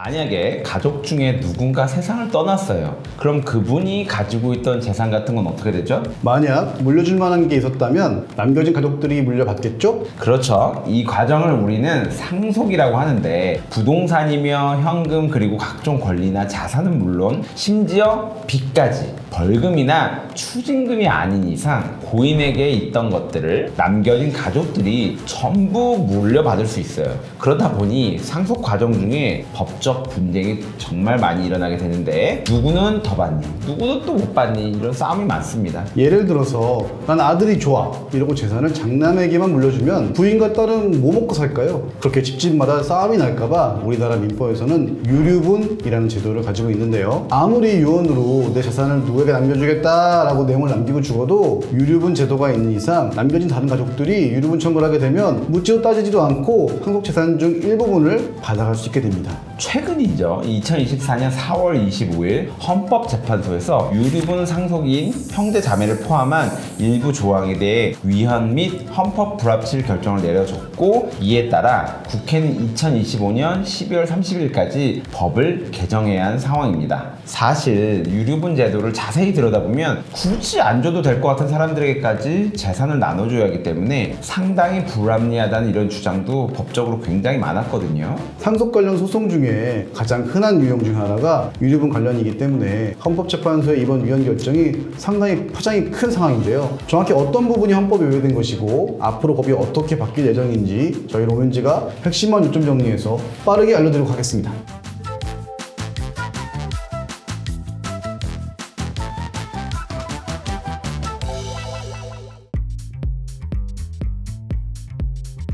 만약에 가족 중에 누군가 세상을 떠났어요. 그럼 그분이 가지고 있던 재산 같은 건 어떻게 되죠? 만약 물려줄 만한 게 있었다면 남겨진 가족들이 물려받겠죠? 그렇죠. 이 과정을 우리는 상속이라고 하는데 부동산이며 현금 그리고 각종 권리나 자산은 물론 심지어 빚까지 벌금이나 추징금이 아닌 이상 고인에게 있던 것들을 남겨진 가족들이 전부 물려받을 수 있어요. 그러다 보니 상속 과정 중에 법적 분쟁이 정말 많이 일어나게 되는데 누구는 더 받니? 누구는 또 못 받니? 이런 싸움이 많습니다. 예를 들어서 난 아들이 좋아 이러고 재산을 장남에게만 물려주면 부인과 딸은 뭐 먹고 살까요? 그렇게 집집마다 싸움이 날까봐 우리나라 민법에서는 유류분이라는 제도를 가지고 있는데요. 아무리 유언으로 내 재산을 누구에게 남겨주겠다라고 내용을 남기고 죽어도 유류분 제도가 있는 이상 남겨진 다른 가족들이 유류분 청구를 하게 되면 묻지도 따지지도 않고 상속 재산 중 일부분을 받아갈 수 있게 됩니다. 최근이죠. 2024년 4월 25일 헌법재판소에서 유류분 상속인 형제 자매를 포함한 일부 조항에 대해 위헌 및 헌법 불합치 결정을 내려줬고 이에 따라 국회는 2025년 12월 30일까지 법을 개정해야 하는 상황입니다. 사실 유류분 제도를 자세히 들여다보면 굳이 안 줘도 될 것 같은 사람들에게까지 재산을 나눠줘야 하기 때문에 상당히 불합리하다는 이런 주장도 법적으로 굉장히 많았거든요. 상속 관련 소송 중에 가장 흔한 유형 중 하나가 유류분 관련이기 때문에 헌법재판소의 이번 위헌 결정이 상당히 파장이 큰 상황인데요. 정확히 어떤 부분이 헌법에 위배된 것이고 앞으로 법이 어떻게 바뀔 예정인지 저희 로맨지가 핵심만 요점 정리해서 빠르게 알려드리도록 하겠습니다.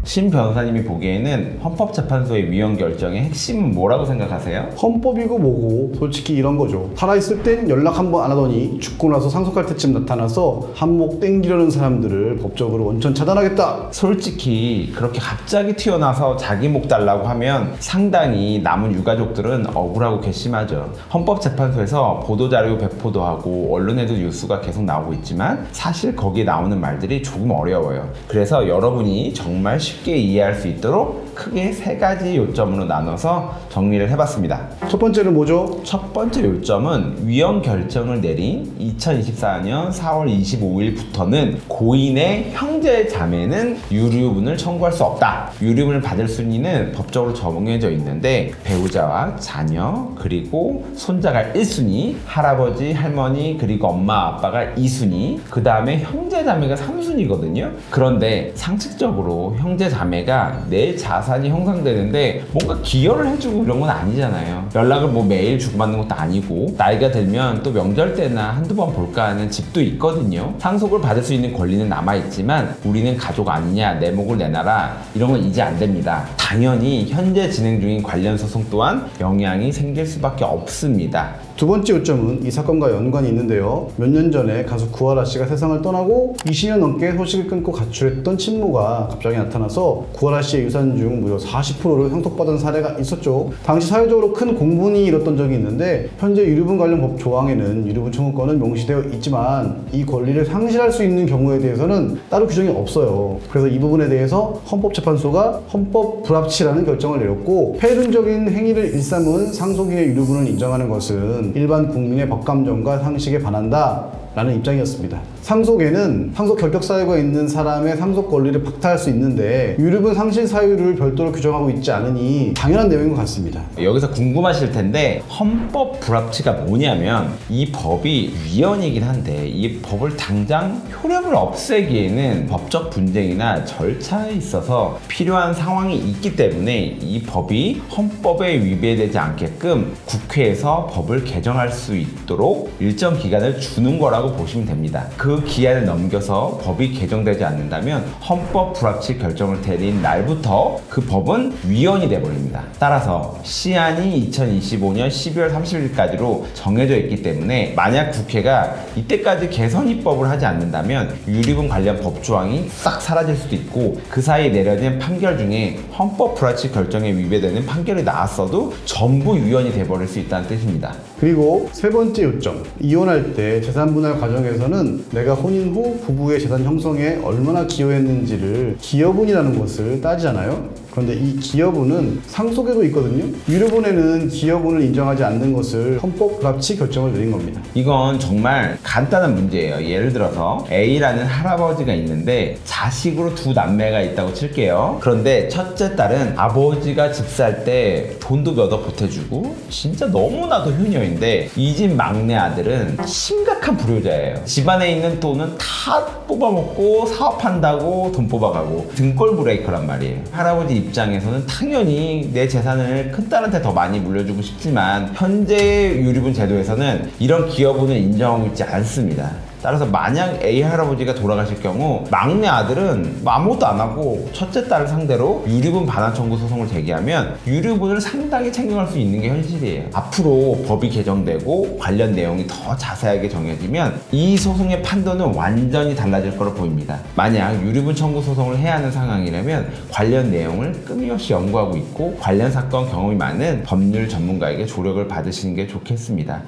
신 변호사님이 보기에는 헌법재판소의 위헌 결정의 핵심은 뭐라고 생각하세요? 헌법이고 뭐고 솔직히 이런 거죠. 살아있을 땐 연락 한 번 안 하더니 죽고 나서 상속할 때쯤 나타나서 한몫 땡기려는 사람들을 법적으로 원천 차단하겠다. 솔직히 그렇게 갑자기 튀어나와서 자기 목 달라고 하면 상당히 남은 유가족들은 억울하고 괘씸하죠. 헌법재판소에서 보도자료 배포도 하고 언론에도 뉴스가 계속 나오고 있지만 사실 거기에 나오는 말들이 조금 어려워요. 그래서 여러분이 정말 쉽게 이해할 수 있도록 크게 세 가지 요점으로 나눠서 정리를 해봤습니다. 첫 번째는 뭐죠? 첫 번째 요점은 위헌 결정을 내린 2024년 4월 25일부터는 고인의 형제 자매는 유류분을 청구할 수 없다. 유류분을 받을 순위는 법적으로 정해져 있는데 배우자와 자녀 그리고 손자가 1순위, 할아버지, 할머니 그리고 엄마, 아빠가 2순위, 그 다음에 형제 자매가 3순위거든요. 그런데 상식적으로 형제 자매가 내 자산이 형성되는데 뭔가 기여를 해주고 이런 건 아니잖아요. 연락을 뭐 매일 주고받는 것도 아니고 나이가 들면 또 명절 때나 한두 번 볼까 하는 집도 있거든요. 상속을 받을 수 있는 권리는 남아있지만 우리는 가족 아니냐, 내 목을 내놔라 이런 건 이제 안 됩니다. 당연히 현재 진행 중인 관련 소송 또한 영향이 생길 수밖에 없습니다. 두 번째 요점은 이 사건과 연관이 있는데요. 몇 년 전에 가수 구하라 씨가 세상을 떠나고 20년 넘게 소식을 끊고 가출했던 친모가 갑자기 나타나서 구하라 씨의 유산 중 무려 40%를 상속받은 사례가 있었죠. 당시 사회적으로 큰 공분이 일었던 적이 있는데 현재 유류분 관련 법 조항에는 유류분 청구권은 명시되어 있지만 이 권리를 상실할 수 있는 경우에 대해서는 따로 규정이 없어요. 그래서 이 부분에 대해서 헌법재판소가 헌법 불합치라는 결정을 내렸고 폐륜적인 행위를 일삼은 상속인의 유류분을 인정하는 것은 일반 국민의 법감정과 상식에 반한다 라는 입장이었습니다. 상속에는 상속 결격 사유가 있는 사람의 상속 권리를 박탈할 수 있는데 유류분 상실 사유를 별도로 규정하고 있지 않으니 당연한 내용인 것 같습니다. 여기서 궁금하실 텐데 헌법 불합치가 뭐냐면 이 법이 위헌이긴 한데 이 법을 당장 효력을 없애기에는 법적 분쟁이나 절차에 있어서 필요한 상황이 있기 때문에 이 법이 헌법에 위배되지 않게끔 국회에서 법을 개정할 수 있도록 일정 기간을 주는 거라고 보시면 됩니다. 그 기한을 넘겨서 법이 개정되지 않는다면 헌법 불합치 결정을 내린 날부터 그 법은 위헌이 돼버립니다. 따라서 시한이 2025년 12월 30일까지로 정해져 있기 때문에 만약 국회가 이때까지 개선 입법을 하지 않는다면 유류분 관련 법 조항이 싹 사라질 수도 있고 그 사이에 내려진 판결 중에 헌법 불합치 결정에 위배되는 판결이 나왔어도 전부 위헌이 돼버릴 수 있다는 뜻입니다. 그리고 세 번째 요점, 이혼할 때 재산 분할 과정에서는 내가 혼인 후 부부의 재산 형성에 얼마나 기여했는지를 기여분이라는 것을 따지잖아요. 그런데 이 기여분은 상속에도 있거든요. 유류분에는 기여분을 인정하지 않는 것을 헌법 불합치 결정을 내린 겁니다. 이건 정말 간단한 문제예요. 예를 들어서 A라는 할아버지가 있는데 자식으로 두 남매가 있다고 칠게요. 그런데 첫째 딸은 아버지가 집 살 때 돈도 몇 억 보태주고 진짜 너무나도 효녀인데 이 집 막내 아들은 심각한 불효자예요. 집안에 있는 돈은 다 뽑아먹고 사업한다고 돈 뽑아가고 등골 브레이커란 말이에요. 할아버지 입장에서는 당연히 내 재산을 큰딸한테 더 많이 물려주고 싶지만 현재 유류분 제도에서는 이런 기여분을 인정하고 있지 않습니다. 따라서 만약 A 할아버지가 돌아가실 경우 막내 아들은 아무것도 안 하고 첫째 딸을 상대로 유류분 반환 청구 소송을 제기하면 유류분을 상당히 챙겨갈 수 있는 게 현실이에요. 앞으로 법이 개정되고 관련 내용이 더 자세하게 정해지면 이 소송의 판도는 완전히 달라질 거로 보입니다. 만약 유류분 청구 소송을 해야 하는 상황이라면 관련 내용을 끊임없이 연구하고 있고 관련 사건 경험이 많은 법률 전문가에게 조력을 받으시는 게 좋겠습니다.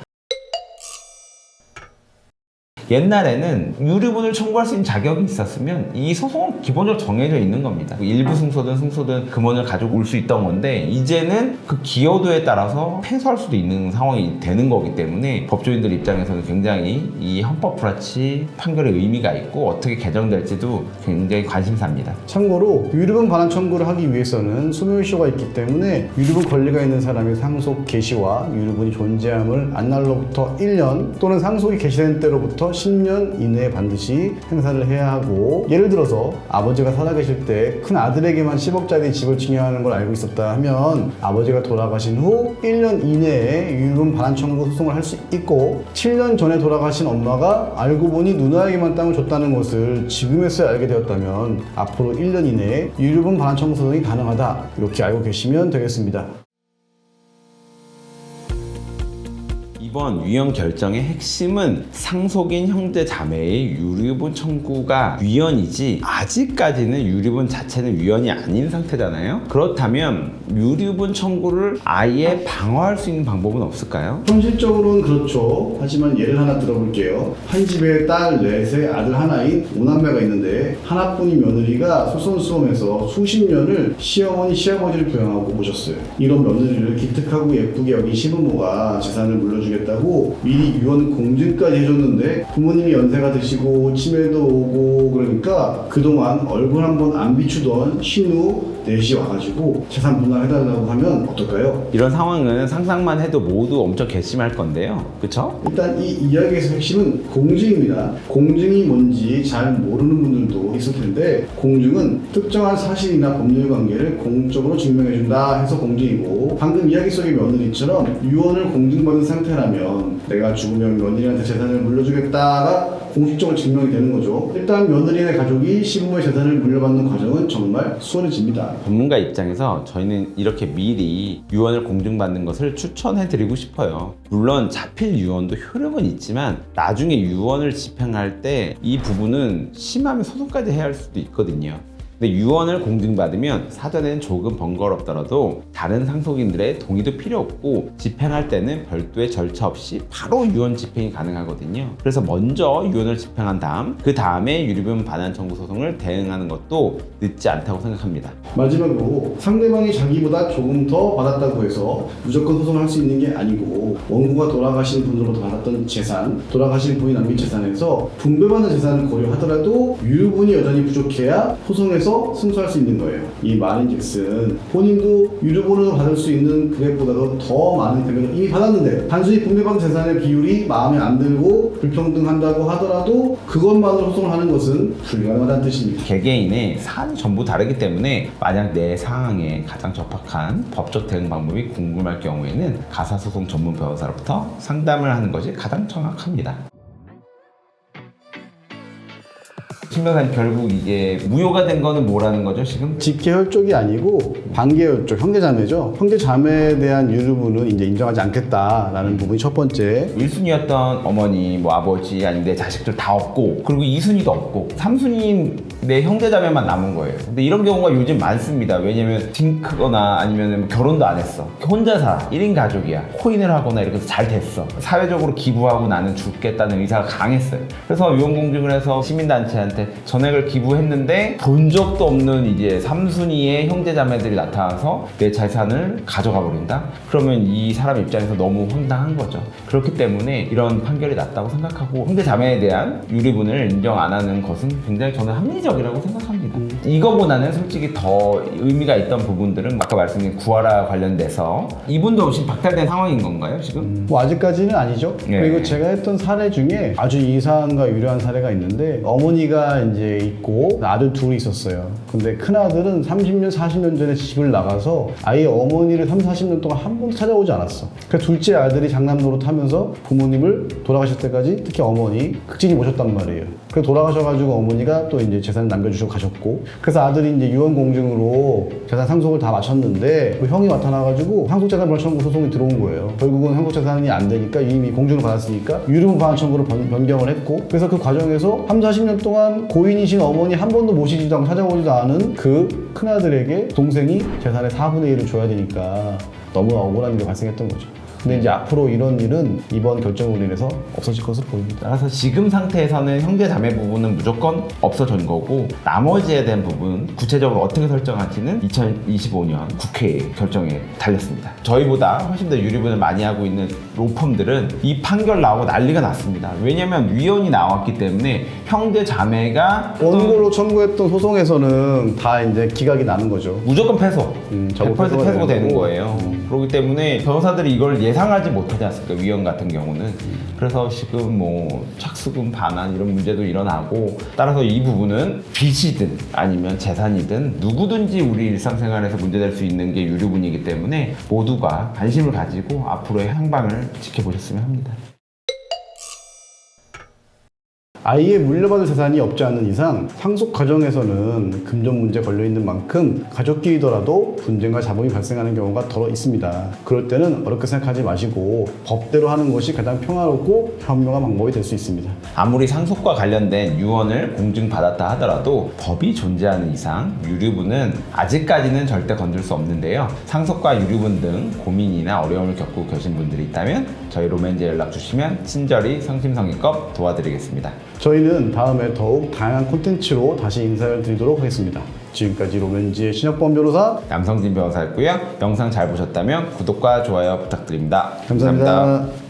옛날에는 유류분을 청구할 수 있는 자격이 있었으면 이 소송은 기본적으로 정해져 있는 겁니다. 일부 승소든 승소든 금원을 가지고 올 수 있던 건데 이제는 그 기여도에 따라서 패소할 수도 있는 상황이 되는 거기 때문에 법조인들 입장에서는 굉장히 이 헌법 불합치 판결의 의미가 있고 어떻게 개정될지도 굉장히 관심사입니다. 참고로 유류분 반환 청구를 하기 위해서는 소멸시효가 있기 때문에 유류분 권리가 있는 사람의 상속 개시와 유류분이 존재함을 안 날로부터 1년 또는 상속이 개시된 때로부터 10년 이내에 반드시 행사를 해야 하고, 예를 들어서 아버지가 살아계실 때 큰 아들에게만 10억짜리 집을 증여하는 걸 알고 있었다 하면 아버지가 돌아가신 후 1년 이내에 유류분 반환 청구 소송을 할 수 있고, 7년 전에 돌아가신 엄마가 알고 보니 누나에게만 땅을 줬다는 것을 지금에서야 알게 되었다면 앞으로 1년 이내에 유류분 반환 청구 소송이 가능하다, 이렇게 알고 계시면 되겠습니다. 이번 위헌 결정의 핵심은 상속인 형제 자매의 유류분 청구가 위헌이지 아직까지는 유류분 자체는 위헌이 아닌 상태잖아요. 그렇다면 유류분 청구를 아예 방어할 수 있는 방법은 없을까요? 현실적으로는 그렇죠. 하지만 예를 하나 들어볼게요. 한 집에 딸 넷에 아들 하나인 5남매가 있는데 하나뿐인 며느리가 솔선수범해서 수십 년을 시어머니 시아버지를 부양하고 모셨어요. 이런 며느리를 기특하고 예쁘게 여긴 시부모가 재산을 물려주겠다고 미리 유언 공증까지 해줬는데 부모님이 연세가 드시고 치매도 오고 그러니까 그동안 얼굴 한번 안 비추던 신우 넷이 와가지고 재산 분할해달라고 하면 어떨까요? 이런 상황은 상상만 해도 모두 엄청 괘씸할 건데요. 그쵸? 일단 이 이야기에서 핵심은 공증입니다. 공증이 뭔지 잘 모르는 분들도 있을 텐데, 공증은 특정한 사실이나 법률 관계를 공적으로 증명해준다 해서 공증이고, 방금 이야기 속의 며느리처럼 유언을 공증받은 상태라면 내가 죽으면 며느리한테 재산을 물려주겠다가 공식적으로 증명이 되는 거죠. 일단 며느리네 가족이 시부모의 재산을 물려받는 과정은 정말 수월해집니다. 전문가 입장에서 저희는 이렇게 미리 유언을 공증받는 것을 추천해드리고 싶어요. 물론 자필 유언도 효력은 있지만 나중에 유언을 집행할 때 이 부분은 심하면 소송까지 해야 할 수도 있거든요. 근데 유언을 공증받으면 사전에는 조금 번거롭더라도 다른 상속인들의 동의도 필요 없고 집행할 때는 별도의 절차 없이 바로 유언 집행이 가능하거든요. 그래서 먼저 유언을 집행한 다음 그 다음에 유류분 반환 청구 소송을 대응하는 것도 늦지 않다고 생각합니다. 마지막으로 상대방이 자기보다 조금 더 받았다고 해서 무조건 소송을 할 수 있는 게 아니고, 원고가 돌아가신 분으로부터 받았던 재산, 돌아가신 분이 남긴 재산에서 분배받는 재산을 고려하더라도 유류분이 여전히 부족해야 소송에서 승소할 수 있는 거예요. 이 말인즉슨 본인도 유류분으로 받을 수 있는 금액보다도 더 많은 금액을 이미 받았는데 단순히 분배받은 재산의 비율이 마음에 안 들고 불평등한다고 하더라도 그것만으로 소송을 하는 것은 불가능하다는 뜻입니다. 개개인의 사안이 전부 다르기 때문에 만약 내 상황에 가장 적합한 법적 대응 방법이 궁금할 경우에는 가사소송 전문 변호사로부터 상담을 하는 것이 가장 정확합니다. 신 변호사님, 결국 이게 무효가 된 거는 뭐라는 거죠 지금? 직계혈 쪽이 아니고 반계혈 쪽, 형제자매죠. 형제자매에 대한 유류분은 이제 인정하지 않겠다라는 부분이 첫 번째. 1순위였던 어머니, 뭐 아버지, 아니면 내 자식들 다 없고, 그리고 2순위도 없고 3순위인 내 형제자매만 남은 거예요. 근데 이런 경우가 요즘 많습니다. 왜냐면 딩크거나 아니면 뭐 결혼도 안 했어. 혼자 살아. 1인 가족이야. 코인을 하거나 이렇게 해서 잘 됐어. 사회적으로 기부하고 나는 죽겠다는 의사가 강했어요. 그래서 유언공증을 해서 시민단체한테 전액을 기부했는데 본 적도 없는 이제 3순위의 형제자매들이 나타나서 내 재산을 가져가 버린다? 그러면 이 사람 입장에서 너무 황당한 거죠. 그렇기 때문에 이런 판결이 났다고 생각하고 형제자매에 대한 유리분을 인정 안 하는 것은 굉장히 저는 합리적이라고 생각합니다. 이거보다는 솔직히 더 의미가 있던 부분들은 아까 말씀드린 구하라 관련돼서 이분도 지금 박탈된 상황인 건가요 지금? 뭐 아직까지는 아니죠. 네. 그리고 제가 했던 사례 중에 아주 이 사안과 유려한 사례가 있는데 어머니가 이제 있고 아들 둘이 있었어요. 근데 큰 아들은 30년, 40년 전에 집을 나가서 아예 어머니를 30, 40년 동안 한 번도 찾아오지 않았어. 그 둘째 아들이 장남 노릇하면서 부모님을 돌아가실 때까지 특히 어머니 극진히 모셨단 말이에요. 그래서 돌아가셔가지고 어머니가 또 이제 재산을 남겨주시고 가셨고 그래서 아들이 이제 유언공증으로 재산 상속을 다 마쳤는데 그 형이 나타나가지고 상속재산 분할 청구 소송이 들어온 거예요. 결국은 상속재산이 안 되니까 이미 공증을 받았으니까 유류분 반환 청구로 변경을 했고 그래서 그 과정에서 3, 40년 동안 고인이신 어머니 한 번도 모시지도 않고 찾아오지도 않은 그 큰아들에게 동생이 재산의 4분의 1을 줘야 되니까 너무 억울한 일이 발생했던 거죠. 근데 이제 앞으로 이런 일은 이번 결정으로 인해서 없어질 것으로 보입니다. 따라서 지금 상태에서는 형제 자매 부분은 무조건 없어진 거고 나머지에 대한 부분 구체적으로 어떻게 설정할지는 2025년 국회 결정에 달렸습니다. 저희보다 훨씬 더 유리분을 많이 하고 있는 로펌들은 이 판결 나오고 난리가 났습니다. 왜냐면 위헌이 나왔기 때문에 형제 자매가 원고로 청구했던 소송에서는 다 이제 기각이 나는 거죠. 무조건 패소, 100% 패소가 패소가 되는 되고. 거예요. 그렇기 때문에 변호사들이 이걸 예상하지 못하지 않습니까? 위헌 같은 경우는. 그래서 지금 뭐 착수금 반환 이런 문제도 일어나고 따라서 이 부분은 빚이든 아니면 재산이든 누구든지 우리 일상생활에서 문제될 수 있는 게 유류분이기 때문에 모두가 관심을 가지고 앞으로의 향방을 지켜보셨으면 합니다. 아이의 물려받을 재산이 없지 않는 이상 상속 과정에서는 금전 문제 걸려 있는 만큼 가족끼리더라도 분쟁과 잡음이 발생하는 경우가 더 있습니다. 그럴 때는 어렵게 생각하지 마시고 법대로 하는 것이 가장 평화롭고 현명한 방법이 될 수 있습니다. 아무리 상속과 관련된 유언을 공증받았다 하더라도 법이 존재하는 이상 유류분은 아직까지는 절대 건들 수 없는데요. 상속과 유류분 등 고민이나 어려움을 겪고 계신 분들이 있다면 저희 로맨지에 연락 주시면 친절히 성심성의껏 도와드리겠습니다. 저희는 다음에 더욱 다양한 콘텐츠로 다시 인사를 드리도록 하겠습니다. 지금까지 로맨지의 신혁범 변호사 남성진 변호사였고요. 영상 잘 보셨다면 구독과 좋아요 부탁드립니다. 감사합니다.